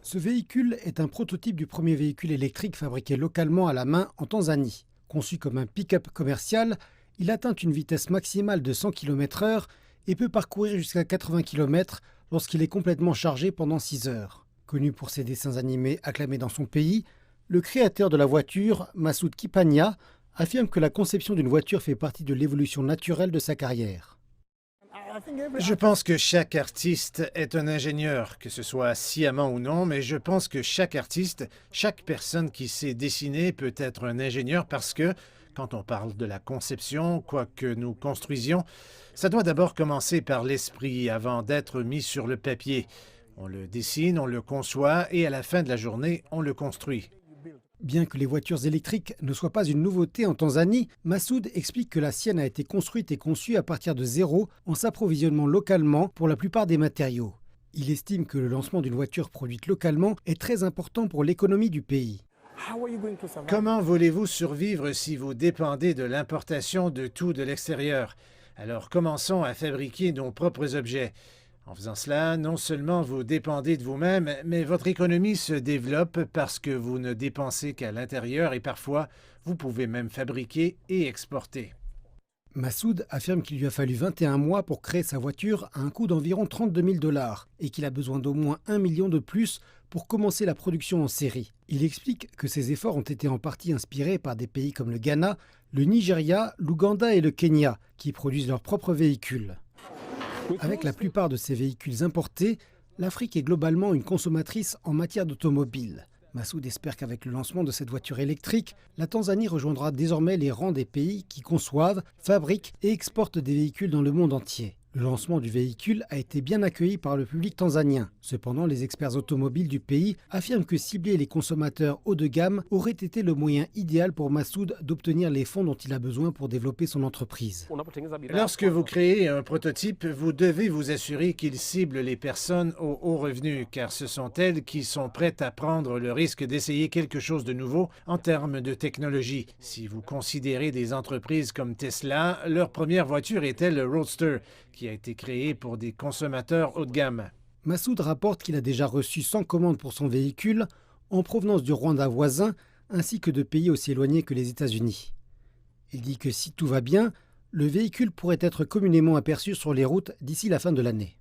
Ce véhicule est un prototype du premier véhicule électrique fabriqué localement à la main en Tanzanie. Conçu comme un pick-up commercial, il atteint une vitesse maximale de 100 km/h et peut parcourir jusqu'à 80 km lorsqu'il est complètement chargé pendant 6 heures. Connu pour ses dessins animés acclamés dans son pays, le créateur de la voiture, Massoud Kipanya, affirme que la conception d'une voiture fait partie de l'évolution naturelle de sa carrière. Je pense que chaque artiste est un ingénieur, que ce soit sciemment ou non, mais je pense que chaque artiste, chaque personne qui sait dessiner peut être un ingénieur parce que, quand on parle de la conception, quoi que nous construisions, ça doit d'abord commencer par l'esprit avant d'être mis sur le papier. On le dessine, on le conçoit et à la fin de la journée, on le construit. Bien que les voitures électriques ne soient pas une nouveauté en Tanzanie, Massoud explique que la sienne a été construite et conçue à partir de zéro en s'approvisionnant localement pour la plupart des matériaux. Il estime que le lancement d'une voiture produite localement est très important pour l'économie du pays. Comment voulez-vous survivre si vous dépendez de l'importation de tout de l'extérieur? Alors commençons à fabriquer nos propres objets. En faisant cela, non seulement vous dépendez de vous-même, mais votre économie se développe parce que vous ne dépensez qu'à l'intérieur et parfois, vous pouvez même fabriquer et exporter. Massoud affirme qu'il lui a fallu 21 mois pour créer sa voiture à un coût d'environ 32 000 $ et qu'il a besoin d'au moins 1 million de plus pour commencer la production en série. Il explique que ses efforts ont été en partie inspirés par des pays comme le Ghana, le Nigeria, l'Ouganda et le Kenya, qui produisent leurs propres véhicules. Avec la plupart de ces véhicules importés, l'Afrique est globalement une consommatrice en matière d'automobile. Massoud espère qu'avec le lancement de cette voiture électrique, la Tanzanie rejoindra désormais les rangs des pays qui conçoivent, fabriquent et exportent des véhicules dans le monde entier. Le lancement du véhicule a été bien accueilli par le public tanzanien. Cependant, les experts automobiles du pays affirment que cibler les consommateurs haut de gamme aurait été le moyen idéal pour Massoud d'obtenir les fonds dont il a besoin pour développer son entreprise. Lorsque vous créez un prototype, vous devez vous assurer qu'il cible les personnes aux hauts revenus, car ce sont elles qui sont prêtes à prendre le risque d'essayer quelque chose de nouveau en termes de technologie. Si vous considérez des entreprises comme Tesla, leur première voiture était le Roadster, qui a été créé pour des consommateurs haut de gamme. Massoud rapporte qu'il a déjà reçu 100 commandes pour son véhicule en provenance du Rwanda voisin ainsi que de pays aussi éloignés que les États-Unis. Il dit que si tout va bien, le véhicule pourrait être communément aperçu sur les routes d'ici la fin de l'année.